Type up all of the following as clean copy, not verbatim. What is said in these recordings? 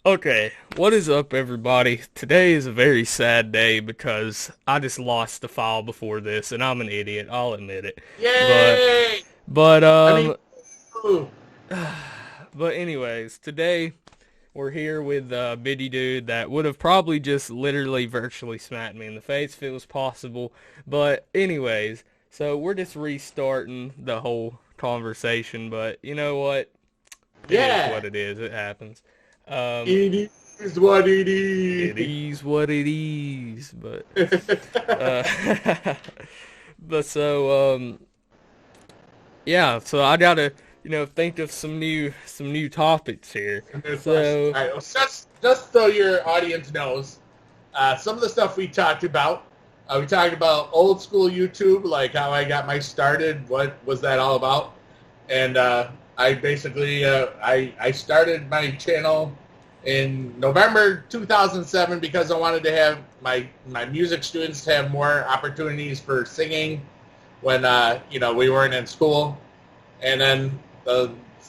Okay, what is up, everybody? Today is a very sad day because I just lost the file before this, and I'm an idiot. I'll admit it. But, Yay! but, I mean, um, ooh, but anyways, today we're here with BigEdude that would have probably just literally virtually smacked me in the face if it was possible. But anyways, so we're just restarting the whole conversation. But you know what? It is yeah, what it is. It happens. Um, it is what it It is. is what it is, but uh, but yeah, so I gotta think of some new topics here. Good question. So All right, well, just so your audience knows, some of the stuff we talked about old school YouTube, like how I got my started, what was that all about, and I basically I started my channel in November 2007 because I wanted to have my music students have more opportunities for singing when we weren't in school, and then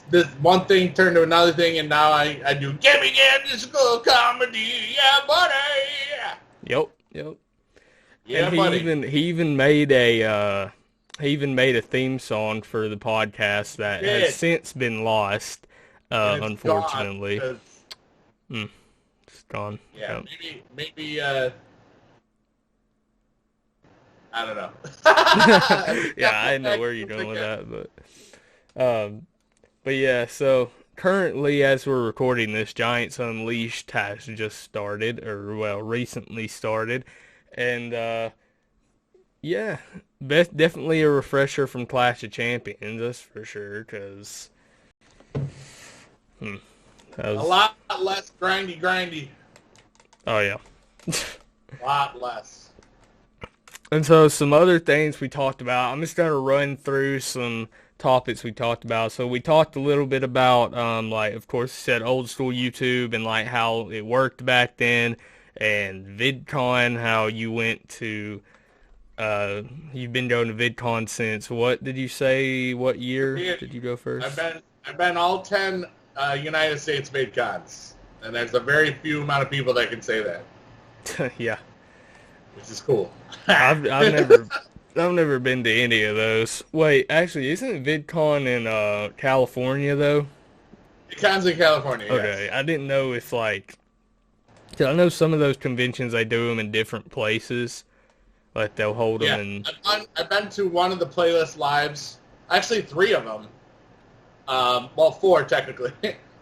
this one thing turned to another thing, and now I do Gimme Gimme School Comedy, yeah, buddy, yep, yep. And yeah, buddy. he even made a theme song for the podcast that has Did since been lost, and it's gone unfortunately. because Mm, it's gone. yeah, Yep. maybe I don't know. Yeah, Got I put know back where you're going with again. that, but yeah, so currently as we're recording this, Giants Unleashed has just started, or well, recently started, and yeah, definitely a refresher from Clash of Champions, that's for sure, because hmm, that A was, lot less grindy. oh yeah. A lot less. And so some other things we talked about, I'm just going to run through some topics we talked about. So we talked a little bit about, like, of course, said old school YouTube and, like, how it worked back then, and VidCon, how you went to, you've been going to VidCon since, what did you say, what year Yeah, did you go I've first? been I've been all 10 United States VidCons, and there's a very few amount of people that can say that, Yeah, which is cool. I've never been to any of those. Wait, actually, isn't VidCon in California though? VidCons in California, Okay, yes. I didn't know if like, 'cause I know some of those conventions they do them in different places, like they'll hold them Yeah, in. I've been to one of the playlist lives, actually three of them. Well, four technically,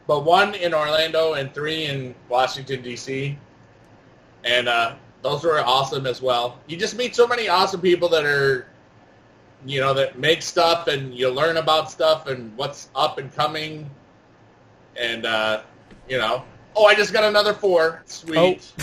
but one in Orlando and three in Washington D.C. And those were awesome as well. You just meet so many awesome people that are, that make stuff, and you learn about stuff and what's up and coming. And oh, I just got another four. Oh, Sweet,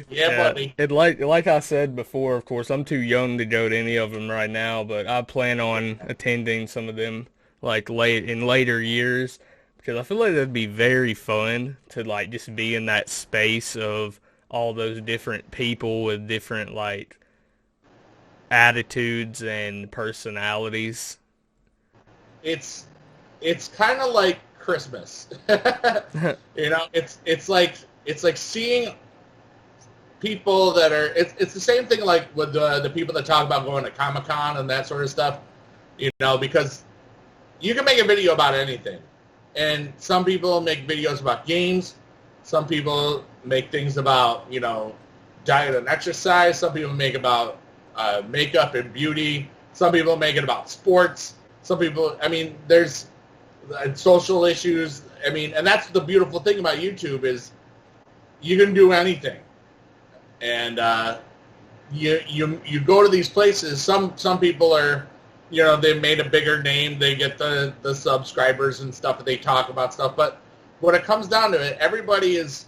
yeah, yeah. buddy. It like I said before. Of course, I'm too young to go to any of them right now, but I plan on attending some of them like later years because I feel like that'd be very fun to like just be in that space of all those different people with different like attitudes and personalities. It's kind of like Christmas. It's like seeing people that are. It's the same thing like with the people that talk about going to Comic-Con and that sort of stuff. Because you can make a video about anything, and some people make videos about games. Some people make things about diet and exercise. Some people make about makeup and beauty. Some people make it about sports. Some people, I mean, there's social issues. I mean, and that's the beautiful thing about YouTube is you can do anything, and you go to these places. Some people are, they made a bigger name. They get the subscribers and stuff. They talk about stuff, but when it comes down to it, everybody is,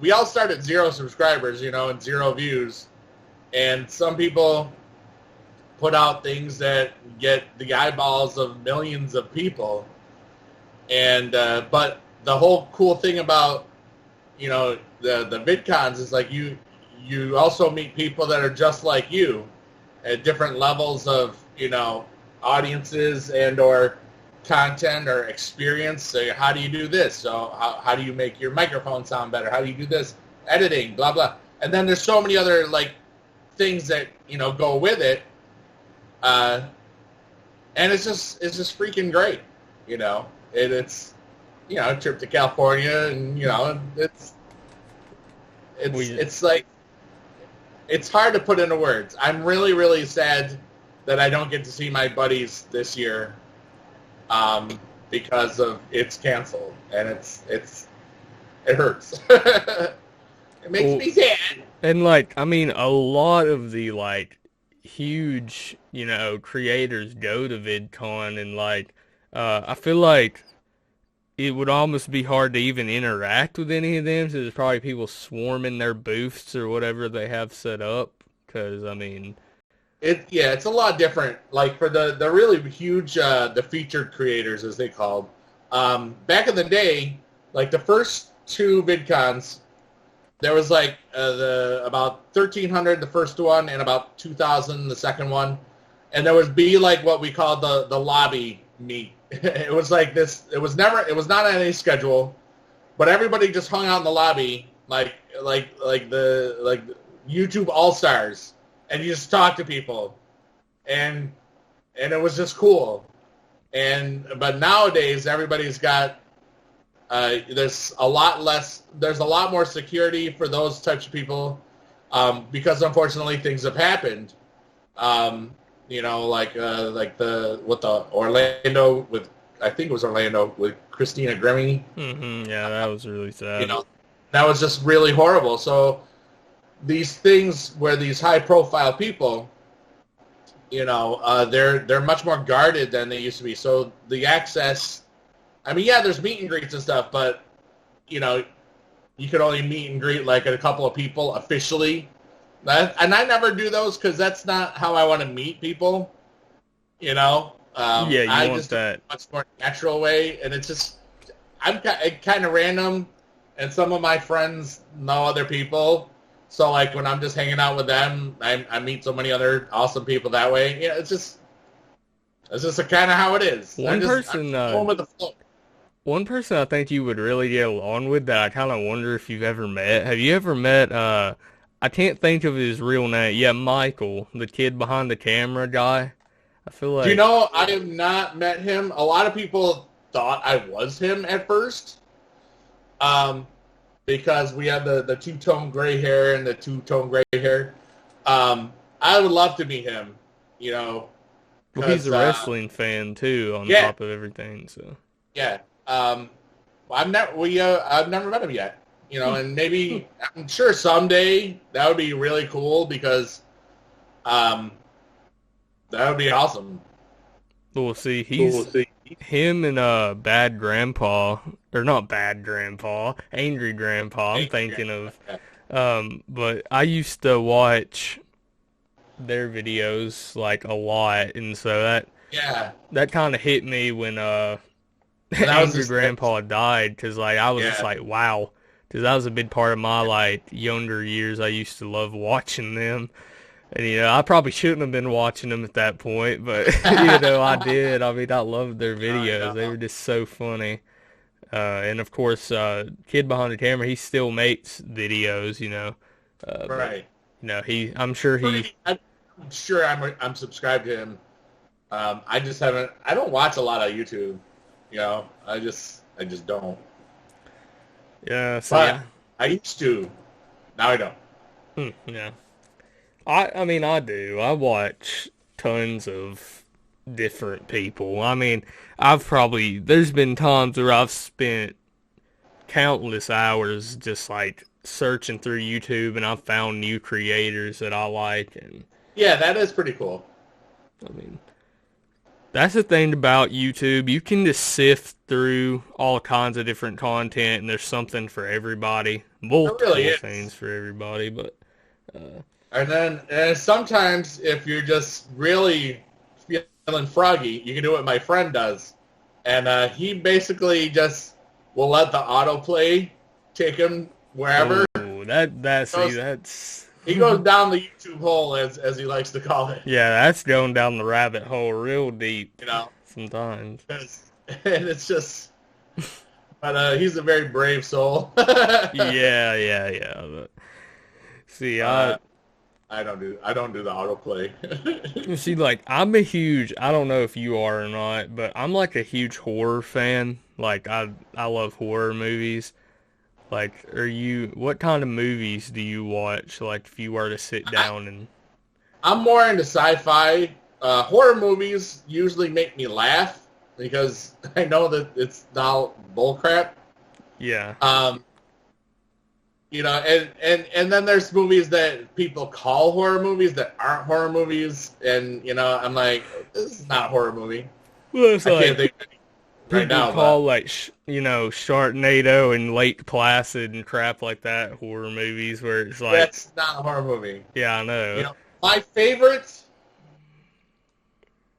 we all start at 0 subscribers, and 0 views, and some people put out things that get the eyeballs of millions of people. And but the whole cool thing about the VidCons is like you also meet people that are just like you at different levels of audiences and or content or experience. So how do you do this? So how do you make your microphone sound better? How do you do this? Editing, blah, blah. And then there's so many other, like, things that, you know, go with it. And it's just freaking great, you know. It's, you know, a trip to California, and, you know, it's like, it's hard to put into words. I'm really, really sad that I don't get to see my buddies this year, because of it's canceled, and it hurts. It makes me sad. And, like, I mean, a lot of the, like, huge, you know, creators go to VidCon, and, like, I feel like it would almost be hard to even interact with any of them, so there's probably people swarming their booths or whatever they have set up, because, I mean... It's a lot different. Like, for the really huge, the featured creators, as they called, back in the day, like, the first two VidCons, there was, like, about 1,300 the first one, and about 2,000 the second one. And there would be, like, what we called the lobby meet. It was like this. It was not on any schedule, but everybody just hung out in the lobby, like the YouTube All-Stars, and you just talk to people, and it was just cool. But nowadays, everybody's got, there's a lot more security for those types of people, because unfortunately things have happened. You know, like the Orlando with, I think it was Orlando with Christina Grimmie. Mm-hmm, yeah, that was really sad. You know, that was just really horrible. So these things where these high-profile people, you know, they're much more guarded than they used to be. So the access, I mean, yeah, there's meet and greets and stuff, but, you know, you could only meet and greet like a couple of people officially. And I never do those because that's not how I want to meet people, you know. Yeah, I want just that. do it a much more natural way, and it's just, I'm kind of random, and some of my friends know other people. So, like, when I'm just hanging out with them, I meet so many other awesome people that way. Yeah, it's just kind of how it is. One person going with the flow. One person I think you would really get along with that I kind of wonder if you've ever met. Have you ever met, I can't think of his real name. Yeah, Michael, the kid behind the camera guy. I feel like... Do you know, I have not met him. A lot of people thought I was him at first. Because we have the two-tone gray hair and the two-tone gray hair. I would love to meet him, you know. Well, he's a wrestling fan, too, on top of everything, so... Yeah. I've never met him yet, you know, and maybe, I'm sure someday that would be really cool because that would be awesome. Well, see, him and Bad Grandpa, or not Bad Grandpa, Angry Grandpa, I'm thinking of. But I used to watch their videos, like, a lot, and so that kind of hit me when Angry Grandpa died, because, like, I was just like, wow, because that was a big part of my, like, younger years. I used to love watching them. And, you know, I probably shouldn't have been watching them at that point, but, you know, I did. I mean, I loved their videos. They were just so funny. And, of course, kid behind the camera, he still makes videos, you know. Right. But, you know, I'm sure I'm subscribed to him. I just haven't, I don't watch a lot of YouTube, you know. I just don't. Yeah, so but I used to. Now I don't. Yeah. I mean, I do. I watch tons of different people. I mean, there's been times where I've spent countless hours just, like, searching through YouTube, and I've found new creators that I like. And yeah, that is pretty cool. I mean, that's the thing about YouTube. You can just sift through all kinds of different content, and there's something for everybody. Multiple things for everybody, but... And then sometimes if you're just really feeling froggy, you can do what my friend does. And he basically just will let the autoplay take him wherever. Oh, that's... He goes down the YouTube hole, as he likes to call it. Yeah, that's going down the rabbit hole real deep. You know? Sometimes. and it's just. But he's a very brave soul. Yeah. But, see, I don't do the autoplay. see, like, I don't know if you are or not, but I'm like a huge horror fan. Like, I love horror movies. Like, what kind of movies do you watch? Like, if you were to sit down and... I'm more into sci-fi. Horror movies usually make me laugh because I know that it's not bullcrap. Yeah. You know, and then there's movies that people call horror movies that aren't horror movies, and you know, I'm like, this is not a horror movie. Well, it's I like can't think of any right people now. call like Sharknado and Lake Placid and crap like that horror movies where it's like That's not a horror movie. Yeah, I know. You know, my favorite,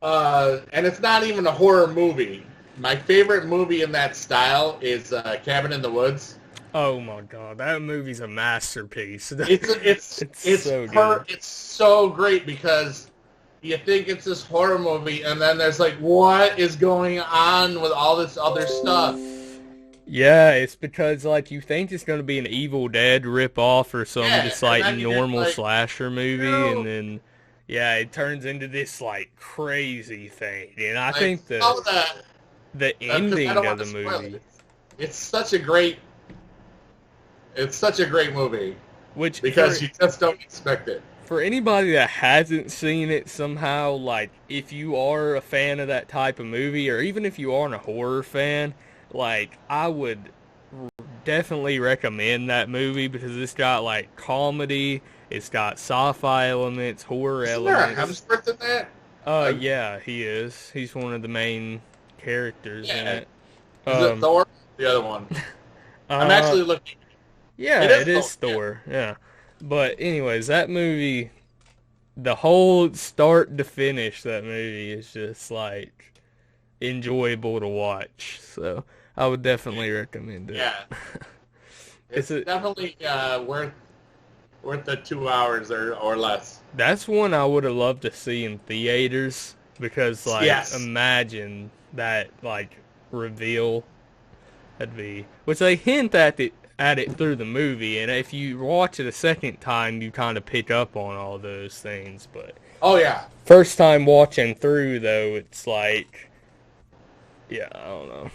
and it's not even a horror movie. My favorite movie in that style is Cabin in the Woods. Oh my god, that movie's a masterpiece. It's so good. It's so great because you think it's this horror movie, and then there's like, what is going on with all this other stuff? Yeah, it's because like you think it's gonna be an Evil Dead ripoff or some just like normal slasher movie, and then it turns into this like crazy thing. And I think the ending of the movie, it's such a great movie, because you just don't expect it. For anybody that hasn't seen it somehow, like, if you are a fan of that type of movie, or even if you aren't a horror fan, like, I would definitely recommend that movie because it's got, like, comedy, it's got sci-fi elements, horror elements. Hemsworth in that? Yeah, he is. He's one of the main characters in it. Is it Thor? The other one. I'm actually looking. Yeah, it is Thor. Yeah. But anyways, that movie, the whole start to finish, that movie is just like enjoyable to watch. So I would definitely recommend it. Yeah, it's definitely worth the 2 hours or less. That's one I would have loved to see in theaters because, like, imagine that like reveal. That'd be, which they hint at it through the movie, and if you watch it a second time, you kind of pick up on all those things. But first time watching through, though, it's like, I don't know.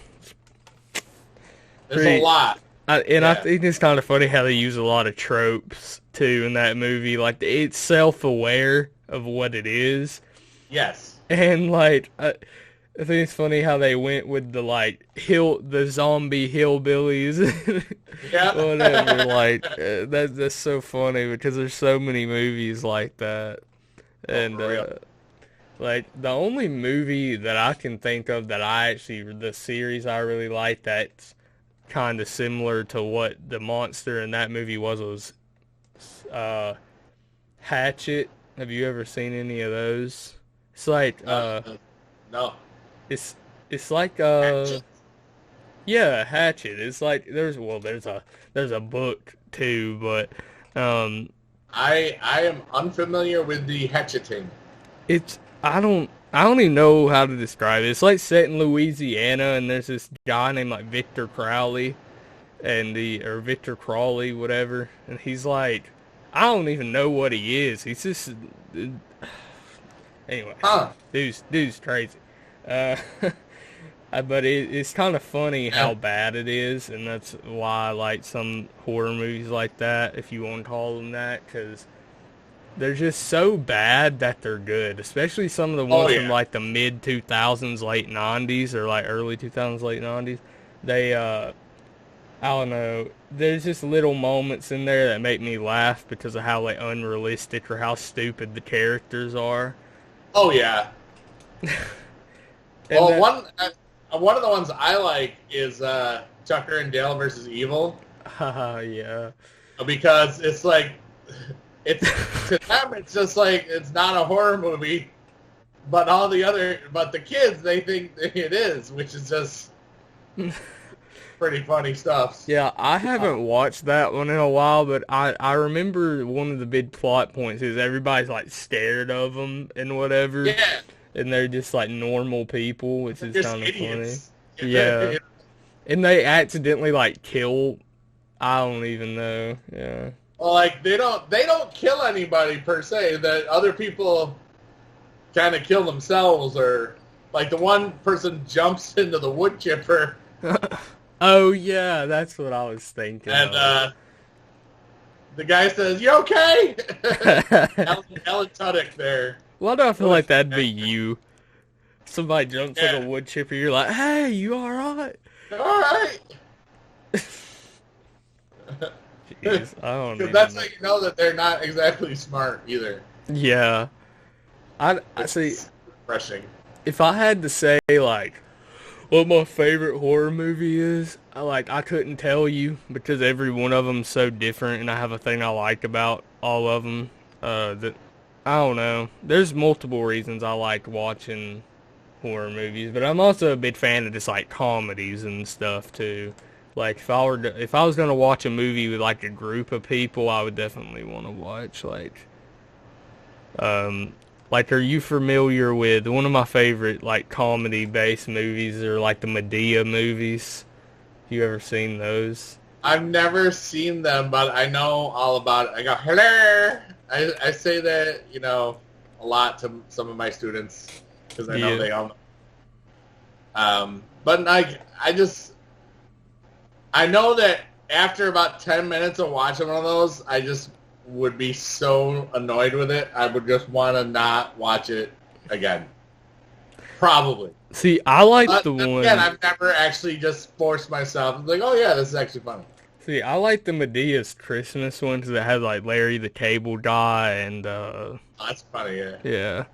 There's a lot. I think it's kind of funny how they use a lot of tropes too in that movie. Like, it's self-aware of what it is. Yes. And like, I think it's funny how they went with the like the zombie hillbillies. Yeah. Whatever. Like, that's so funny because there's so many movies like that. And like, the only movie that I can think of that the series I really like that's kind of similar to what the monster in that movie was Hatchet. Have you ever seen any of those? It's like no. It's like Hatchet. Yeah, Hatchet. It's like there's a book too, but I am unfamiliar with the hatcheting. I don't even know how to describe it. It's like set in Louisiana, and there's this guy named like Victor Crowley, or Victor Crawley, whatever, and he's like, I don't even know what he is. He's just anyway. Dude's crazy. But it's kind of funny how bad it is, and that's why I like some horror movies like that, if you want to call them that, because they're just so bad that they're good, especially some of the ones from like the mid-2000s, late 90s, or like early 2000s, late 90s. They, I don't know, there's just little moments in there that make me laugh because of how like unrealistic or how stupid the characters are. Oh, yeah. Well, one of the ones I like is Tucker and Dale versus Evil. Yeah. Because it's like, to them it's just like, it's not a horror movie, but the kids, they think it is, which is just pretty funny stuff. Yeah, I haven't watched that one in a while, but I remember one of the big plot points is everybody's like scared of them and whatever. Yeah. And they're just like normal people, which is kind of funny. Yeah. And they accidentally, like, kill... I don't even know. Yeah. Well, like, they don't kill anybody, per se. That other people kind of kill themselves, or... Like, the one person jumps into the wood chipper. Oh, yeah, that's what I was thinking And, the guy says, "You okay?" Alan Tudyk there. Why do I feel like that'd be you? Somebody jumps in a wood chipper, you're like, "Hey, you alright?" Alright. Jeez, I don't know. Because that's how you know that they're not exactly smart either. Yeah. I see. Refreshing. If I had to say, like, what my favorite horror movie is, I couldn't tell you because every one of them's so different, and I have a thing I like about all of them. That I don't know. There's multiple reasons I like watching horror movies, but I'm also a big fan of just like comedies and stuff too. Like if I was gonna watch a movie with like a group of people, I would definitely want to watch like, are you familiar with one of my favorite, like, comedy-based movies are, like, the Medea movies? You ever seen those? I've never seen them, but I know all about it. I go, hello! I say that, a lot to some of my students, because I know they all know. But I know that after about 10 minutes of watching one of those, I just would be so annoyed with it, I would just want to not watch it again. Probably. See, I like the one... Again, I've never actually just forced myself. I'm like, oh yeah, this is actually funny. See, I like the Medea's Christmas one because it has, like, Larry the Cable Guy and... Oh, that's funny, yeah. Yeah.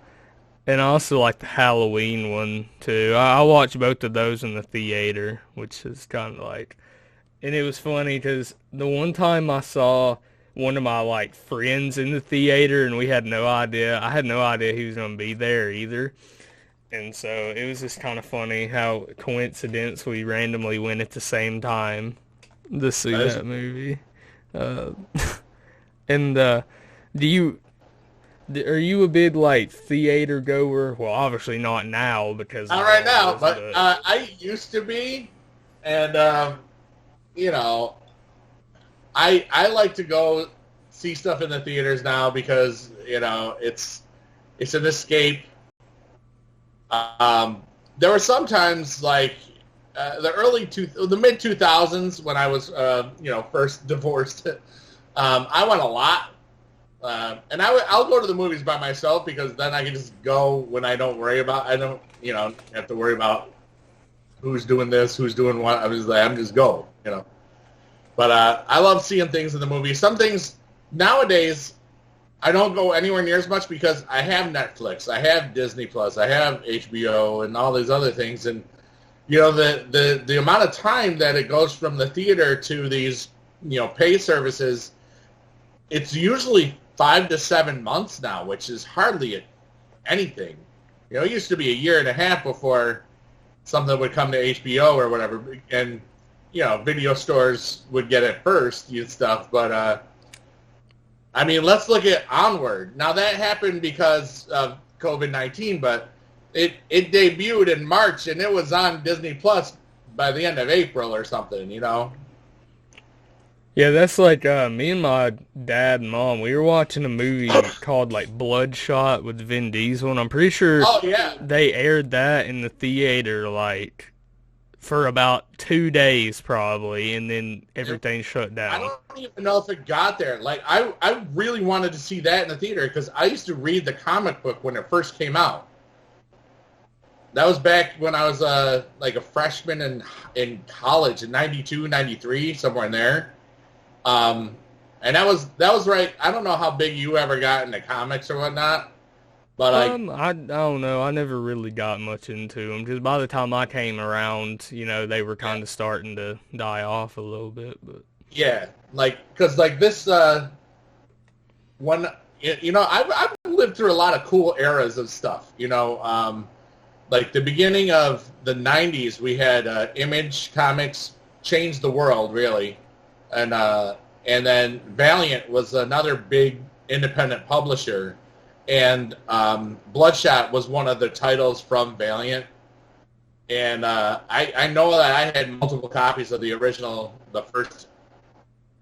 And I also like the Halloween one, too. I watched both of those in the theater, which is kind of like... And it was funny because the one time I saw... one of my, like, friends in the theater, and we had no idea. I had no idea he was going to be there either. And so it was just kind of funny how coincidence we randomly went at the same time to see that movie. And are you a big, like, theater goer? Well, obviously not now because... Not right now, but I used to be. And, I like to go see stuff in the theaters now because, it's an escape. There were sometimes like the mid 2000s when I was, first divorced. I went a lot. And I'll go to the movies by myself because then I can just go when I don't have to worry about who's doing this, who's doing what. I'm just go. But I love seeing things in the movies. Some things nowadays I don't go anywhere near as much because I have Netflix, I have Disney Plus, I have HBO, and all these other things. And the amount of time that it goes from the theater to these pay services, it's usually 5 to 7 months now, which is hardly anything. It used to be a year and a half before something would come to HBO or whatever, and video stores would get it first and stuff. But, let's look at Onward. Now, that happened because of COVID-19, but it debuted in March, and it was on Disney Plus by the end of April or something, Yeah, that's like me and my dad and mom. We were watching a movie called, like, Bloodshot with Vin Diesel, and I'm pretty sure they aired that in the theater, like... for about 2 days probably, and then everything shut down. I don't even know if it got there. Like, I really wanted to see that in the theater because I used to read the comic book when it first came out. That was back when I was like a freshman in college in 92, 93, somewhere in there. And that was right. I don't know how big you ever got into comics or whatnot. But I don't know. I never really got much into them. Just by the time I came around, they were kind of starting to die off a little bit. But yeah, because this when I've lived through a lot of cool eras of stuff. Like the beginning of the '90s, we had Image Comics changed the world really, and then Valiant was another big independent publisher. And Bloodshot was one of the titles from Valiant. And I know that I had multiple copies of the original, the first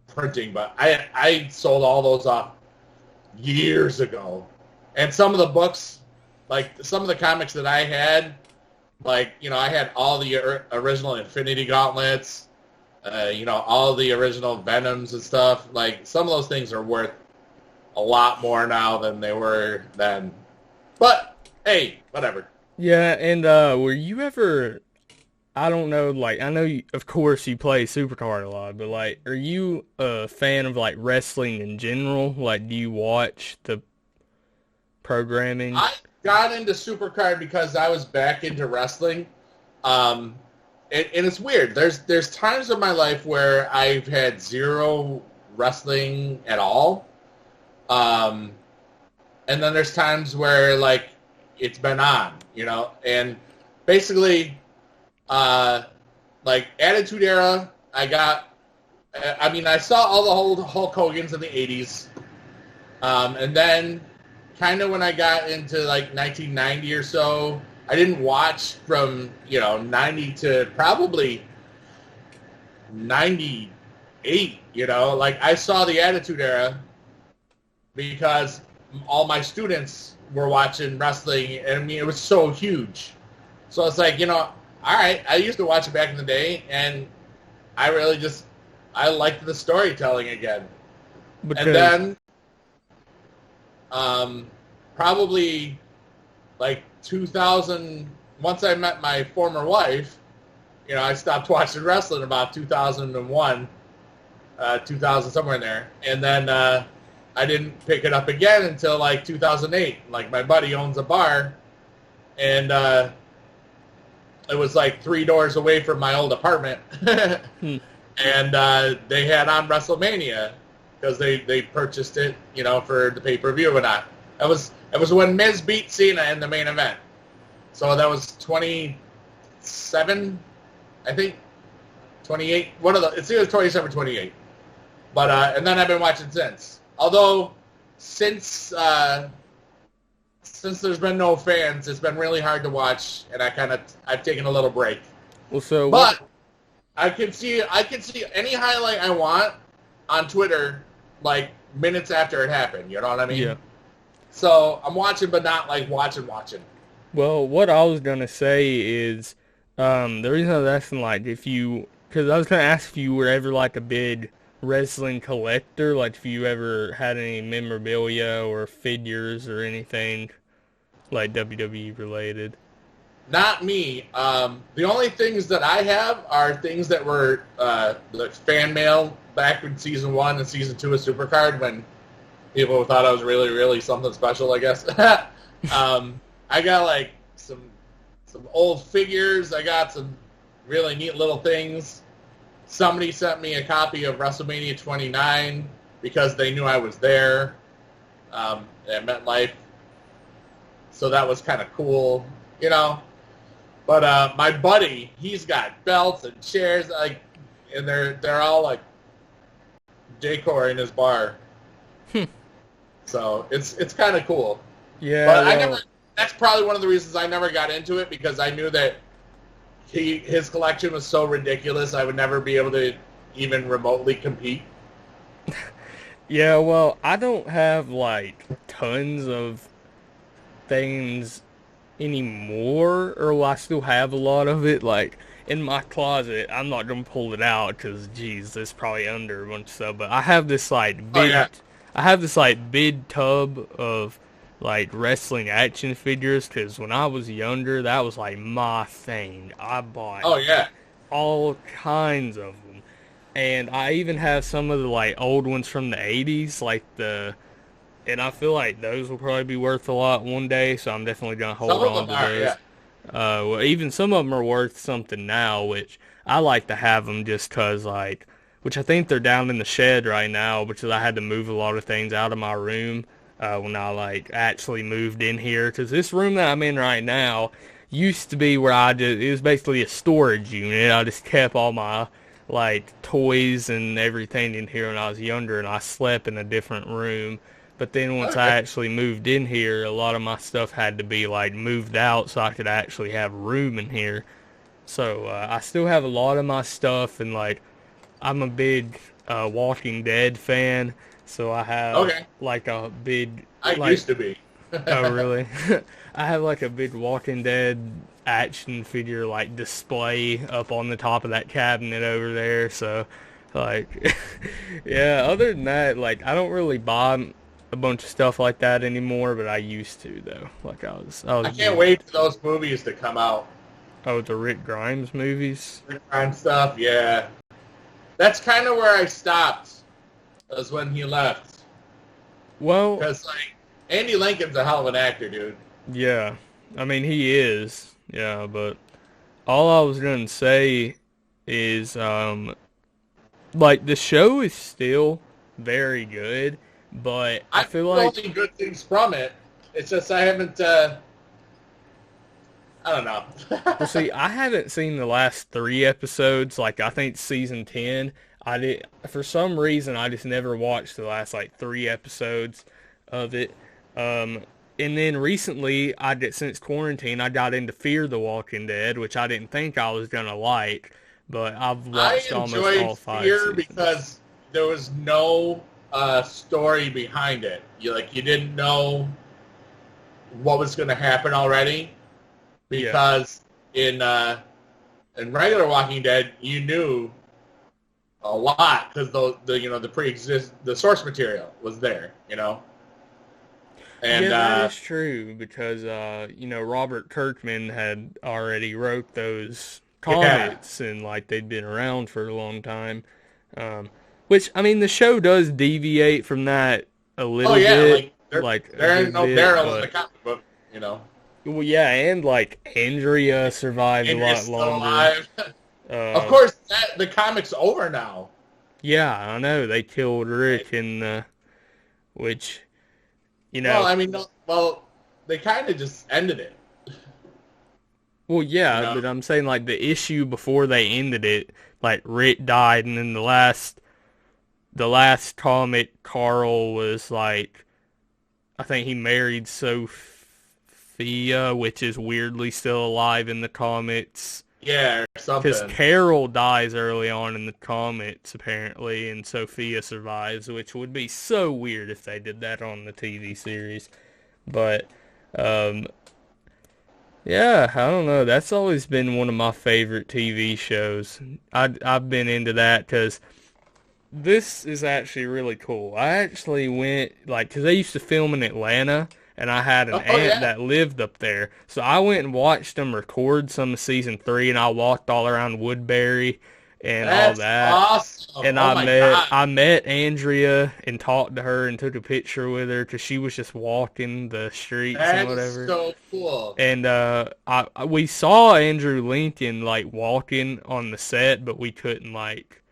printing, but I sold all those off years ago. And some of the books, like some of the comics that I had, like, you know, I had all the original Infinity Gauntlets, you know, all the original Venoms and stuff. Like, some of those things are worth a lot more now than they were then. But, hey, whatever. Yeah, and were you ever, I don't know, like, I know you, of course you play Supercard a lot, but like, are you a fan of like wrestling in general? Like, do you watch the programming? I got into Supercard because I was back into wrestling. Um, and it's weird. There's times in my life where I've had zero wrestling at all. Um, and then there's times where, like, it's been on, you know? And basically, like, Attitude Era, I mean, I saw all the whole Hulk Hogan's in the 80s. And then kind of when I got into like 1990 or so, I didn't watch from, you know, 90 to probably 98, you know. Like, I saw the Attitude Era because all my students were watching wrestling, and I mean, it was so huge. So it's like, you know, all right, I used to watch it back in the day, and I really just, I liked the storytelling again. Because, And then probably like 2000, once I met my former wife, you know, I stopped watching wrestling about 2001, 2000, somewhere in there. And then I didn't pick it up again until like 2008. Like, my buddy owns a bar, and it was like 3 doors away from my old apartment. hmm, And they had on WrestleMania because they purchased it, you know, for the pay-per-view and not. It was when Miz beat Cena in the main event. So that was 27, I think, 28. One of the, it's either 27 or 28. But and then I've been watching since. Although since there's been no fans, it's been really hard to watch, and I've taken a little break. well, so But I can see any highlight I want on Twitter like minutes after it happened. You know what I mean? yeah. So I'm watching, but not like watching. Well, what I was gonna say is, the reason I was asking, like, if you, because I was gonna ask if you were ever like a big wrestling collector, like if you ever had any memorabilia or figures or anything like WWE related. Not me. The only things that I have are things that were like fan mail back in season 1 and season 2 of Supercard, when people thought I was really, really something special, I guess. I got like some old figures. I got some really neat little things. Somebody sent me a copy of WrestleMania 29 because they knew I was there at MetLife. So that was kind of cool, you know. But my buddy, he's got belts and chairs, like, and they're all like decor in his bar. So it's kind of cool. Yeah, But well, that's probably one of the reasons I never got into it, because I knew that his collection was so ridiculous I would never be able to even remotely compete. yeah, well, I don't have like tons of things anymore, or well, I still have a lot of it, like in my closet. I'm not gonna pull it out because, geez, it's probably under a bunch of stuff. But I have this like Oh big, yeah, I have this like big tub of like wrestling action figures, because when I was younger, that was like my thing. I bought oh yeah. all kinds of them, and I even have some of the like old ones from the '80s, like the. And I feel like those will probably be worth a lot one day, so I'm definitely gonna Some hold of on them to are, those. yeah. Well, even some of them are worth something now, which I like to have them just 'cause, like, which I think they're down in the shed right now because I had to move a lot of things out of my room when I like actually moved in here. 'Cause this room that I'm in right now used to be where it was basically a storage unit. I just kept all my like toys and everything in here when I was younger, and I slept in a different room. But then once I Okay. actually moved in here, a lot of my stuff had to be like moved out so I could actually have room in here. So I still have a lot of my stuff, and like I'm a big Walking Dead fan, so I have Okay, like a big I like used to be. oh really? I have like a big Walking Dead action figure like display up on the top of that cabinet over there. So like yeah, other than that, like I don't really buy a bunch of stuff like that anymore, but I used to though. Like I was I can't big. wait for those movies to come out. Oh, the Rick Grimes movies. Crime stuff, yeah. That's kind of where I stopped. Was when he left, Well, because like Andy Lincoln's a hell of an actor, dude. yeah. I mean, he is. Yeah, but all I was going to say is like the show is still very good, but I I've feel heard like only good things from it. It's just I haven't. I don't know. well, see, I haven't seen the last 3 episodes. Like I think season 10, I did for some reason I just never watched the last like 3 episodes of it. Um and then recently I did since quarantine I got into Fear the Walking Dead, which I didn't think I was gonna like, but I've I watched almost enjoyed all 5 Fear seasons. because there was no story behind it. You didn't know what was going to happen already Yeah. because in regular Walking Dead you knew a lot because the source material was there, and Yeah, that is true because Robert Kirkman had already wrote those yeah. comics and like they'd been around for a long time. Which I mean the show does deviate from that a Oh little yeah, bit, like like a there ain't good no bit, Daryl in the but comic book, you know. well yeah, and like Andrea survived a Andrea's lot still longer. alive. Of Uh course, the comic's over now. yeah, I know they killed Right? Rick and which you Well, know I mean, no, well, they kind of just ended it, well, you yeah, know. but I'm saying like the issue before they ended it, like Rick died, and then the last comic, Carl was like, I think he married Sophia, which is weirdly still alive in the comics. Yeah, or Because something. Carol dies early on in the comics, apparently, and Sophia survives, which would be so weird if they did that on the TV series. But, um, yeah, I don't know. That's always been one of my favorite TV shows. I've been into that because this is actually really cool. I actually went like because they used to film in Atlanta, and I had an Oh aunt yeah, that lived up there. So I went and watched them record some of season 3, and I walked all around Woodbury and all that's that. awesome. And Oh I my met god, I met Andrea and talked to her and took a picture with her because she was just walking the streets and that's whatever. so cool. And we saw Andrew Lincoln like walking on the set, but we couldn't like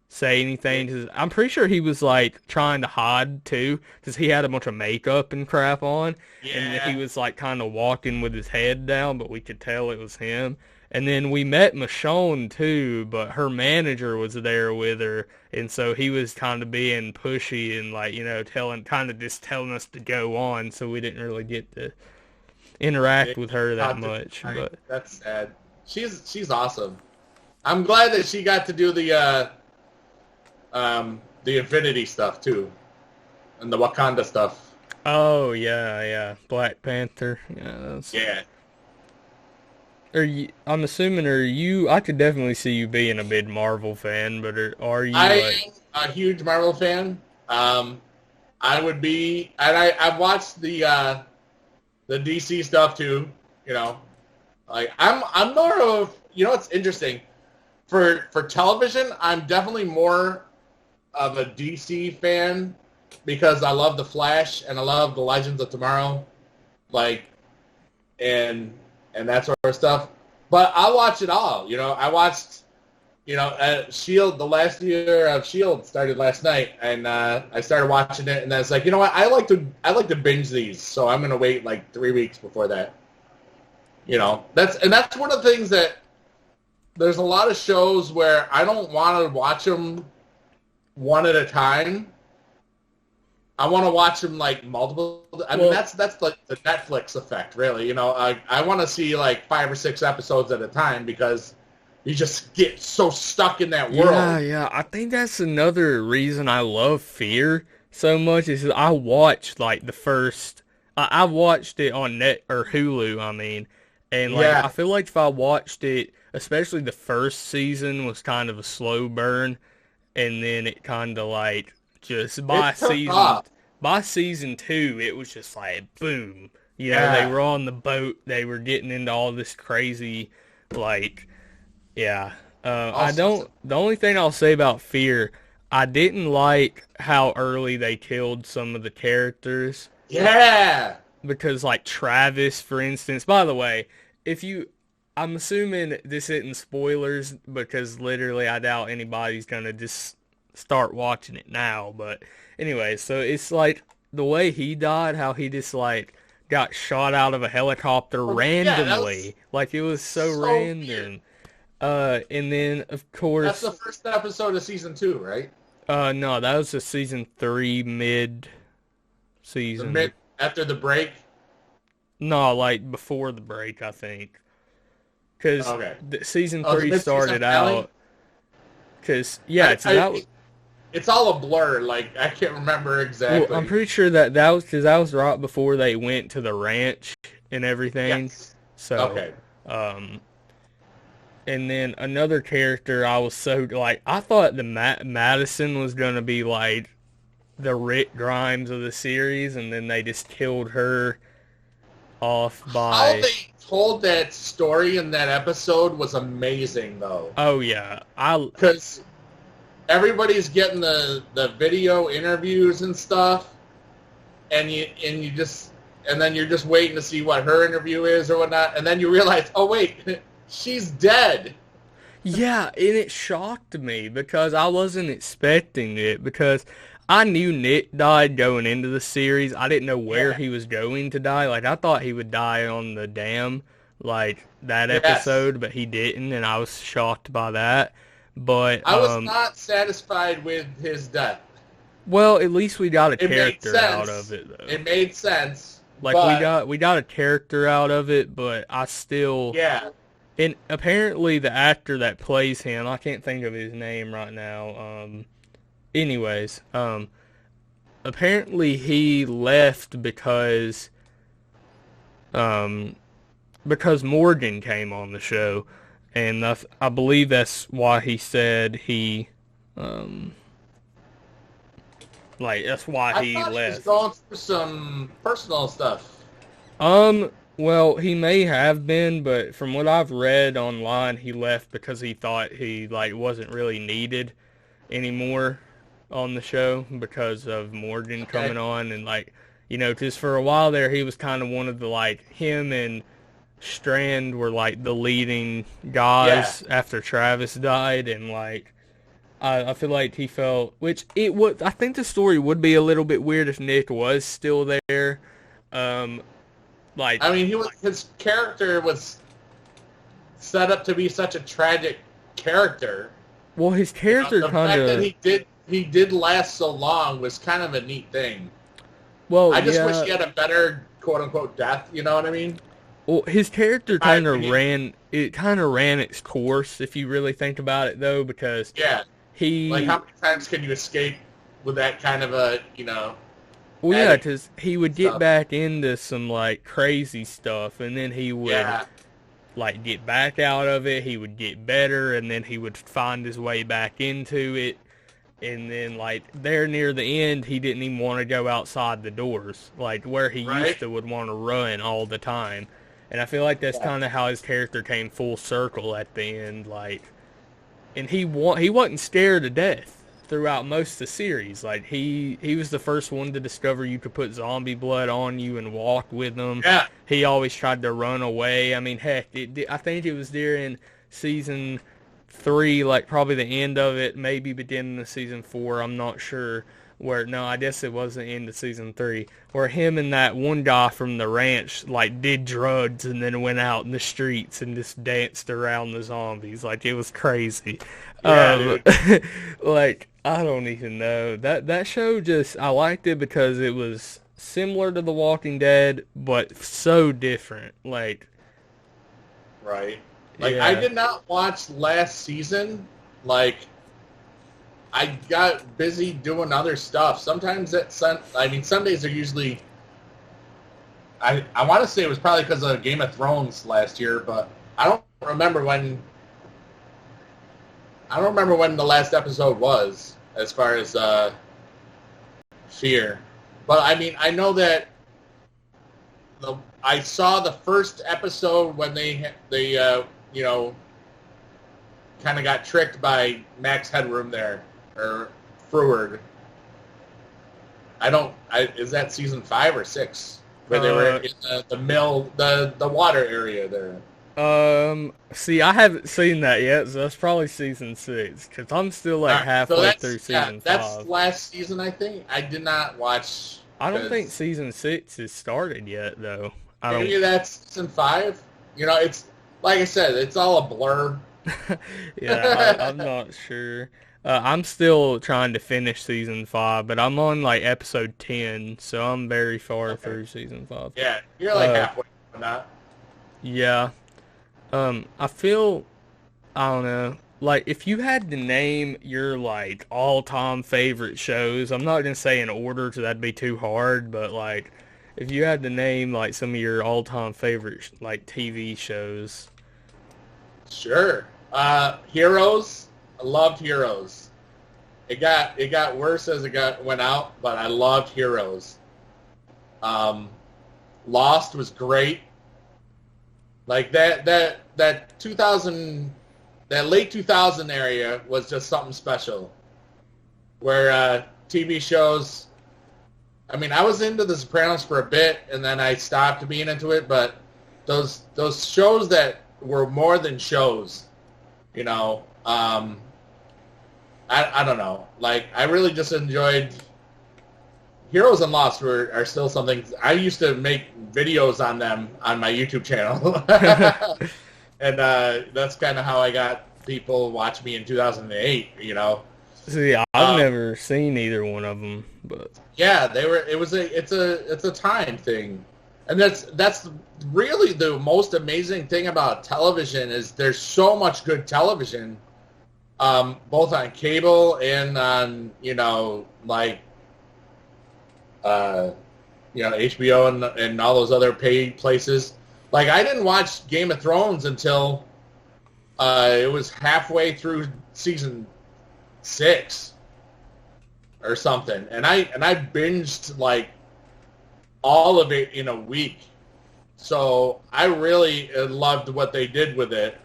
say Yeah, anything 'cause I'm pretty sure he was like trying to hide too because he had a bunch of makeup and crap on, and he yeah. was like kind of walking with his head down, but we could tell it was him. And then we met Michonne too, but her manager was there with her, and so he was kind of being pushy and like telling kind of just telling us to go on, so we didn't really get to Yeah. interact with her that Talk to- much. But That's sad. She's awesome. I'm glad that she got to do the Infinity stuff too, and the Wakanda stuff. oh yeah, yeah, Black Panther. Yeah, that's. Yeah, Are you? I'm assuming. Are you? I could definitely see you being a big Marvel fan, but are you I like? am a huge Marvel fan. I would be, and I've watched the DC stuff too. You know, like I'm more of, it's interesting for television. I'm definitely more of a DC fan because I love the Flash and I love the Legends of Tomorrow, like and that sort of stuff. But I watch it all. I watched Shield. The last year of Shield started last night, and I started watching it, and I was like, you know what? I like to binge these, so I'm gonna wait like 3 weeks before that. That's one of the things that there's a lot of shows where I don't want to watch them one at a time. I want to watch them like multiple. I mean, Well, that's like the Netflix effect, really. I want to see like 5 or 6 episodes at a time because You just get so stuck in that Yeah, world. yeah. I think that's another reason I love Fear so much is that I watched like the first. I watched it on Net or Hulu. I mean, and like I Yeah, feel like if I watched it, especially the first season was kind of a slow burn, and then it kind of like just it took off. by season two, it was just like boom. You know, they Yeah. were on the boat. They were getting into all this crazy like yeah. I Also, don't. The only thing I'll say about Fear, I didn't like how early they killed some of the characters yeah. because, like Travis, for instance. By the way, if you, I'm assuming this isn't spoilers because literally I doubt anybody's gonna just start watching it now. But anyway, so it's like the way he died, how he just like got shot out of a helicopter Yeah, that was randomly, like it was so so weird. random. And then of That's the course, first episode of season 2, right? no, that was the season three mid The season. mid after the break. No, like before the break, I think, because Okay. the season Oh, the three mid season started finale. out. Because yeah, it's that. It's all a blur. Like I can't remember Well, I'm exactly. pretty sure that that was because that was right before they went to the ranch and everything. Yes. So, Okay. um, and then another character I was so like I thought the Madison was gonna be like the Rick Grimes of the series, and then they just killed her off How by. they told that story in that episode was amazing, though, Oh yeah, I because everybody's getting the video interviews and stuff, and you just and then you're just waiting to see what her interview is or whatnot, and then you realize, oh wait, she's dead. yeah, and it shocked me because I wasn't expecting it because I knew Nick died going into the series. I didn't know where Yeah. he was going to die. Like I thought he would die on the dam, like that Yes. episode, but he didn't, and I was shocked by that. But I was not satisfied with his death. well, at least we got a It made character out of sense. it though. It made sense, Like but we got a character out of it, but I still yeah, and apparently the actor that plays him, I can't think of his name right now. Anyways, apparently he left um because Morgan came on the show, and I believe that's why he said he um like that's why I he thought he was left. going through some personal stuff. Well, he may have been, but from what I've read online, he left because he thought he like wasn't really needed anymore on the show because of Morgan Okay. coming on and like just for a while there he was kind of one of the like him and Strand were like the leading Yeah. guys after Travis died and like I feel like he felt which it would I think the story would be a little bit weird if Nick was still there. Um, like I mean, his character was set up to be such a tragic character. well his You know, character the kind fact that of he did last so long was kind of a neat thing. well I just wish yeah he had a better quote unquote death. You know what I mean? well his character My kind of opinion. ran its course if you really think about it though because Yeah. Like he how many times can you escape with that kind of a well yeah attitude because he would and get stuff? back into some like crazy stuff and then he would Yeah. like get back out of it he would get better and then he would find his way back into it and then like there near the end he didn't even want to go outside the doors like where he used Right. to would want to run all the time and I feel like that's Yeah. kind of how his character came full circle at the end like and he wasn't scared to death throughout most of the series like he was the first one to discover you could put zombie blood on you and walk with them Yeah. he always tried to run away I mean heck I think it was during season three, like probably the end of it, maybe beginning of season four. I'm not sure where. No, I guess it was the end of season three, where him and that one guy from the ranch like did drugs and then went out in the streets and just danced around the zombies. Like it was crazy. Yeah, Um, dude. like I don't even know that show. Just I liked it because it was similar to The Walking Dead, but so different. Like Right. Like, I Yeah. did not watch last season. Like, I got busy doing other stuff. Sometimes Sundays are usually. I want to say it was probably because of Game of Thrones last year, but I don't remember when. I don't remember when the last episode was, as far as Fear. But I mean, I know that I saw the first episode when they kind of got tricked by Max Headroom there, or Freward. Is that season 5 or 6? Where they were in the mill, the water area there. See, I haven't seen that yet, so that's probably season 6, because I'm still like halfway through season 5. That's last season, I think. I did not watch. I don't think season 6 has started yet, though. Maybe that's season 5. It's like I said, it's all a blur. Yeah, I'm not sure. I'm still trying to finish season 5, but I'm on like episode 10, so I'm very far through season 5. Yeah, you're like halfway on that. Yeah. I feel, I don't know, like if you had to name your like all-time favorite shows, I'm not gonna say in order because that'd be too hard, but like if you had to name like some of your all-time favorite like TV shows. Sure. Heroes. I loved Heroes. It got worse as it went out, but I loved Heroes. Lost was great. Like that 2000, that late 2000 area was just something special. Where TV shows, I mean, I was into The Sopranos for a bit, and then I stopped being into it. But those shows that were more than shows, I don't know. Like, I really just enjoyed Heroes and Lost are still something. I used to make videos on them on my YouTube channel. And that's kind of how I got people watch me in 2008, See, I've never seen either one of them, but yeah, it's a time thing. And that's really the most amazing thing about television is there's so much good television, both on cable and on, HBO and all those other paid places. Like, I didn't watch Game of Thrones until it was halfway through season 6 or something, and I binged like all of it in a week. So I really loved what they did with it,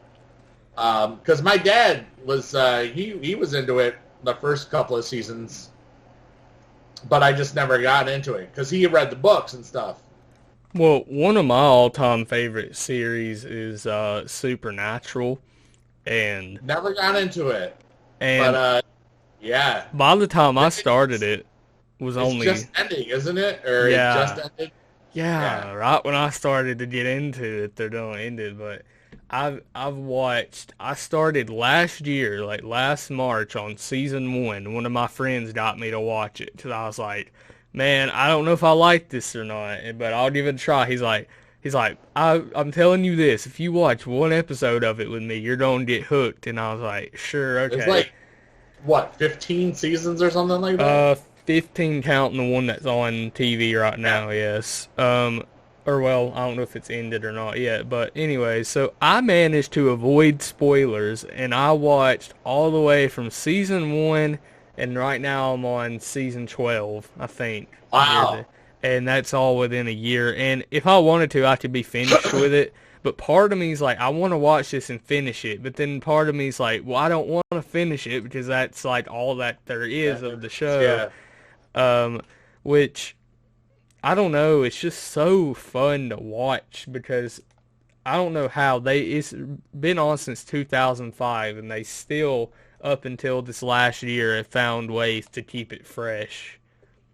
because my dad was he was into it the first couple of seasons, but I just never got into it because he read the books and stuff. well, one of my all-time favorite series is Supernatural, and Never got into it, but yeah. by the time I started it was It's only just ending, isn't it? Or Yeah. it just ended? yeah, right when I started to get into it, they're done ended. But I started last year, like last March, on season 1. One of my friends got me to watch it because I was like, man, I don't know if I like this or not, but I'll give it a try. He's like, I'm telling you this, if you watch one episode of it with me, you're gonna get hooked. And I was like, sure, okay. It's like, what, 15 seasons or something like that? 15 counting the one that's on TV right now, yes. Or well, I don't know if it's ended or not yet, but anyway, so I managed to avoid spoilers, and I watched all the way from season 1, and right now I'm on season 12, I think. Wow. And that's all within a year, and if I wanted to, I could be finished with it, but part of me is like, I want to watch this and finish it, but then part of me is like, well, I don't want to finish it, because that's like all that there is of the show. Yeah. Which, I don't know, it's just so fun to watch because I don't know how it's been on since 2005 and they still, up until this last year, have found ways to keep it fresh.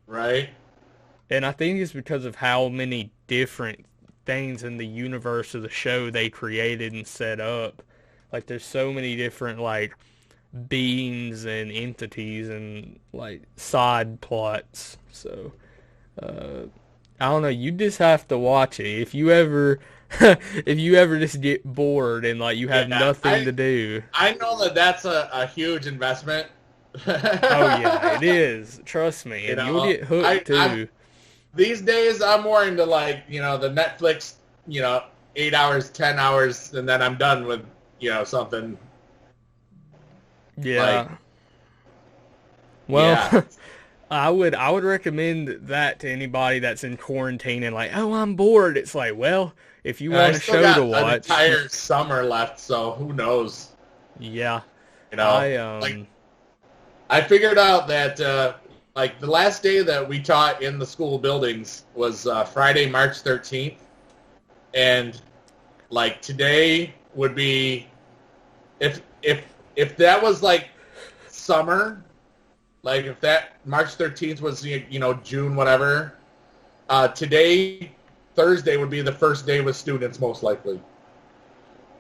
Right. And I think it's because of how many different things in the universe of the show they created and set up. Like, there's so many different, like, beings and entities and like side plots. So I don't know, you just have to watch it. If you ever if you ever just get bored and like you have Yeah, nothing to do. I know that that's a huge investment. Oh yeah, it is. Trust me, You and you'll know, get hooked I'm too. these days I'm more into like, the Netflix, 8 hours, 10 hours, and then I'm done with, something like, Yeah. Well, yeah. I would recommend that to anybody that's in quarantine and like, oh, I'm bored. It's like, well, if you And I want a still show to got an watch, entire summer left, so who knows? yeah, You know, I like I figured out that like the last day that we taught in the school buildings was Friday, March 13th, and like today would be if that was like summer, like if that March 13th was June whatever, today Thursday would be the first day with students most likely.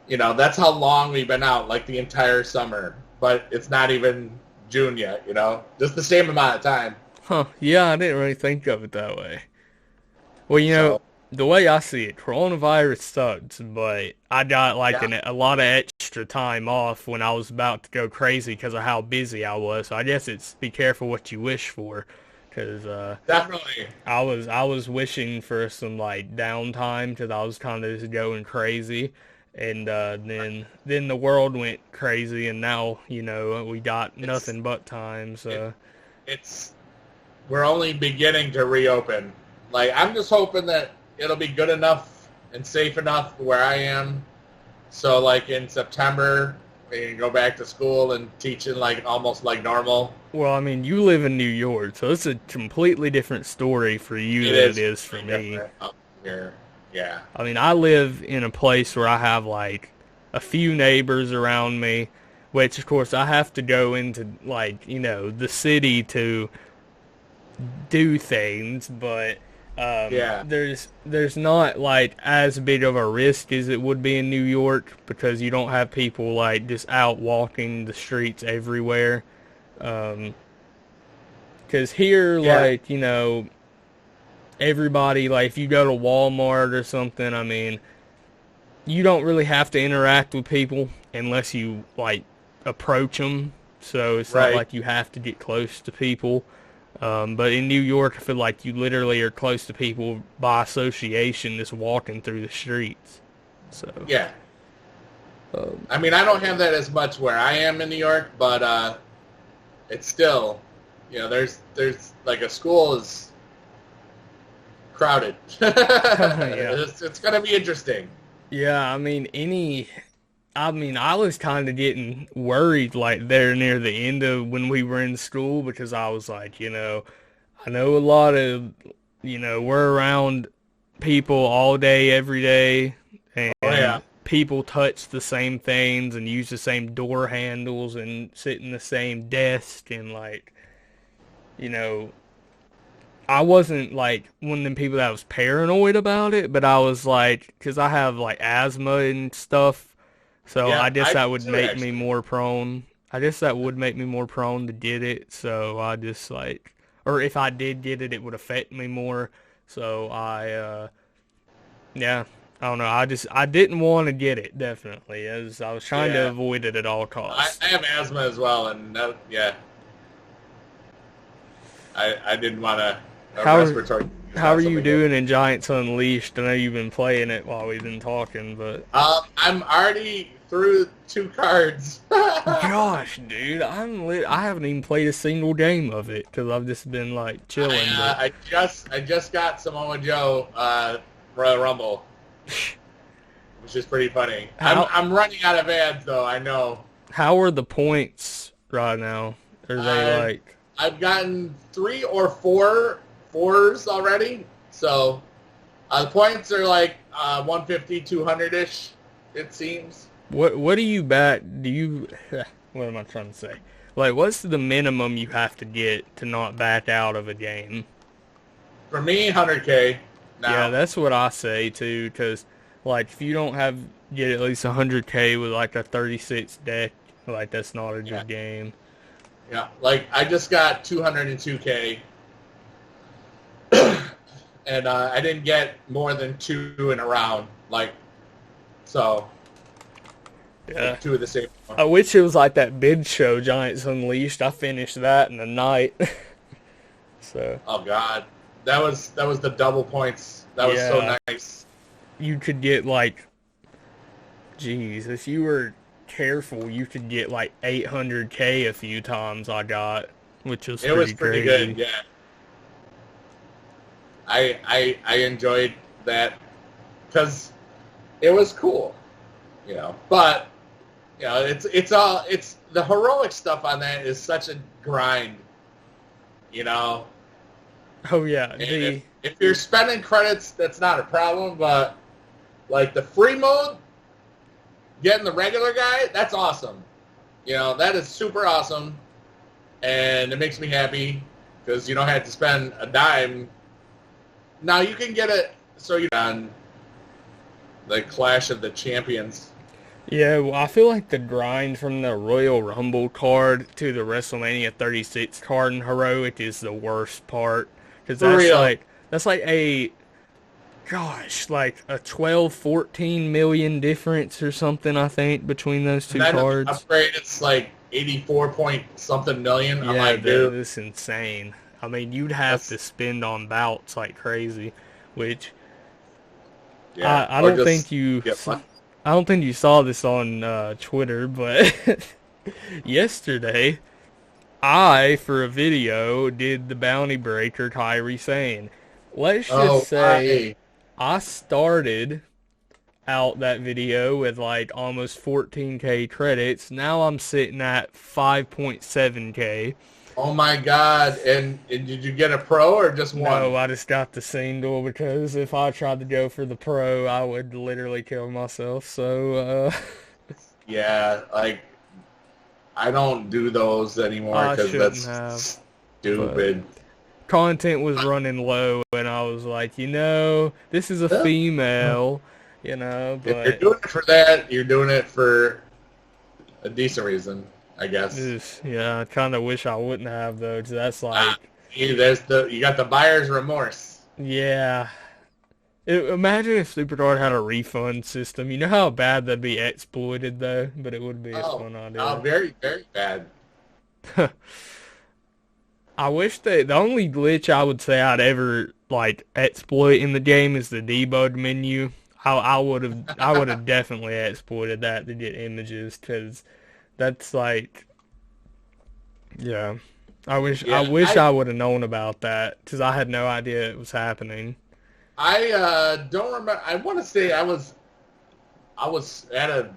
That's how long we've been out, like the entire summer, but it's not even June yet. Just the same amount of time. huh, yeah, I didn't really think of it that way. Well, So the way I see it, coronavirus sucks, but I got like yeah, a lot of extra time off when I was about to go crazy because of how busy I was. So I guess it's be careful what you wish for, because definitely. I was wishing for some like downtime because I was kind of just going crazy, and then the world went crazy, and now we got It's nothing but time. it, So it's we're only beginning to reopen. Like I'm just hoping that it'll be good enough and safe enough where I am. So like in September, we can go back to school and teaching like almost like normal. well, I mean, you live in New York, so it's a completely different story for you It than it is is for completely me. different up here. Yeah. I mean, I live in a place where I have like a few neighbors around me, which of course I have to go into like, the city to do things, but Yeah. there's not like as big of a risk as it would be in New York because you don't have people like just out walking the streets everywhere. Um, because here, Yeah. like, everybody, like, if you go to Walmart or something, I mean, you don't really have to interact with people unless you, like, approach them. So it's not Right. like you have to get close to people. But in New York, I feel like you literally are close to people by association just walking through the streets. So, Yeah. um, I mean, I don't have that as much where I am in New York, but it's still, there's like a school is crowded. yeah. It's going to be interesting. Yeah, I mean, I was kind of getting worried like there near the end of when we were in school because I was like, I know a lot of, we're around people all day, every day, Oh yeah, and people touch the same things and use the same door handles and sit in the same desk and like, you know, I wasn't like one of them people that was paranoid about it, but I was like, because I have like asthma and stuff, so yeah. I guess I that do would too, make me actually. more prone. I guess that would make me more prone to get it. So I just like, or if I did get it, it would affect me more. So yeah, I don't know. I didn't want to get it definitely, as I was trying to Yeah, avoid it at all I costs. have asthma as well, and yeah, I didn't want a How respiratory. how Not are you something good. doing in Giants Unleashed? I know you've been playing it while we've been talking, but I'm already through 2 cards. gosh, dude, I haven't even played a single game of it because I've just been like chilling. But I just got Samoa Joe Royal Rumble, which is pretty funny. I'm how I'm running out of ads though. I know. how are the points right now? Are they I've like I've gotten 3 or 4 fours already. So the points are like 150, 200-ish, it seems. what do you bat? Do you what am I trying to say? Like, what's the minimum you have to get to not back out of a game? For me, 100K Yeah, now. that's what I say too. Because like, if you don't have get at least 100K with like a 36 deck, like that's not a Yeah. good game. Yeah. Like, I just got 202K, and I didn't get more than 2 in a round. Like, So, Yeah. like two of the same. I wish it was like that bid show, Giants Unleashed. I finished that in a night. So. Oh God, that was the double points. That was so Yeah. nice. You could get like, geez, if you were careful, you could get like 800K a few times I got, which was It was pretty pretty crazy. good. Yeah, I enjoyed that because it was cool, But it's the heroic stuff on that is such a grind, you know. Oh yeah, And if you're spending credits, that's not a problem. But like the free mode, getting the regular guy, that's awesome. That is super awesome, and it makes me happy because you don't have to spend a dime. Now you can get it so you on the Clash of the Champions. Yeah, well, I feel like the grind from the Royal Rumble card to the WrestleMania 36 card in Heroic is the worst part. Because For real. that's like a, gosh, like a 12, 14 million difference or something, I think, between those And two then the cards. upgrade, it's like 84 point something million. I'm Yeah, like, dude, that's insane. I mean, you'd have to that's, spend on bouts like crazy, which yeah. I Or don't just think you get lucky. I don't think you saw this on Twitter, but yesterday I, for a video, did the Bounty Breaker Kyrie Sane. Let's Oh, just say why? I started out that video with like almost 14K credits. Now I'm sitting at 5.7K. Oh my God. And did you get a pro or just one? No, I just got the single because if I tried to go for the pro, I would literally kill myself. So, Yeah, like I don't do those anymore I because shouldn't have. that's But stupid. content was running low, and I was like, this is a Yeah. female, If you're but doing it for that, you're doing it for a decent reason, I guess. yeah, I kind of wish I wouldn't have though, 'cause that's Ah, like, you got the buyer's remorse. yeah. Imagine if Supercard had a refund system. You know how bad that'd be exploited though, but it would be a Oh, fun oh, idea. very, very bad. I wish the only glitch I would say I'd ever like exploit in the game is the debug menu. I would have definitely exploited that to get images because that's like, yeah. I Yeah, wish I would have known about that because I had no idea it was happening. I don't remember. I want to say I was at a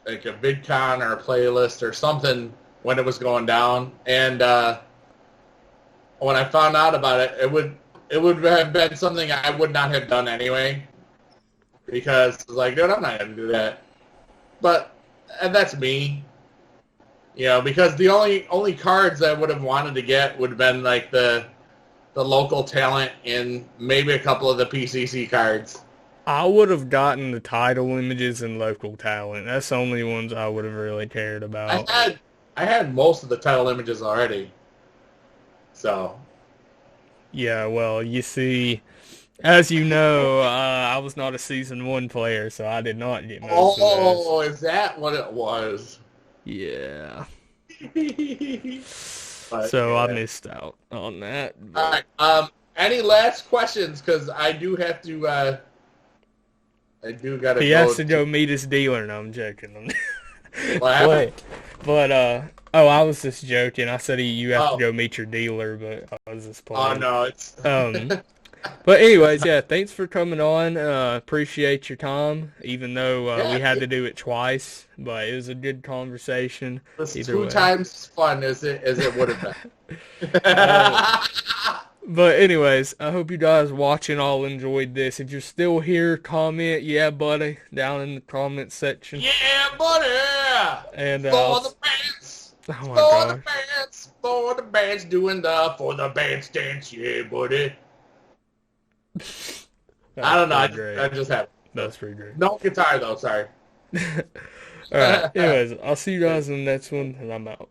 VidCon or a playlist or something when it was going down, and when I found out about it, it would have been something I would not have done anyway because I was like, dude, I'm not gonna do that. But and that's me, because the only cards I would have wanted to get would have been like the local talent and maybe a couple of the PCC cards. I would have gotten the title images and local talent. That's the only ones I would have really cared I about. had I had most of the title images already, so Yeah, well, you see, as you know, I was not a season one player, so I did not get most of those. oh, is that what it was? Yeah. But So I yeah. missed out on that. All But right. Any last questions? Because I do have to. I do gotta he go. has to go meet his dealer. No, I'm joking. What happened? Wait, but oh, I was just joking. I said you have to Oh, go meet your dealer, but I was just oh playing. no, it's. Um, but anyways, yeah, thanks for coming on. Appreciate your time, even though Yeah, we had to do it twice. But it was a good conversation it's either two way. times as fun as it would have been. Uh, but anyways, I hope you guys watching all enjoyed this. If you're still here, comment, yeah, buddy, down in the comment section. Yeah, buddy. And For the bands. oh my For the gosh, bands. For the bands doing the for the bands dance. Yeah, buddy. I that's don't know. I pretty just, great. I just have That's pretty great. no guitar though. Sorry. All right. Anyways, I'll see you guys in the next one, and I'm out.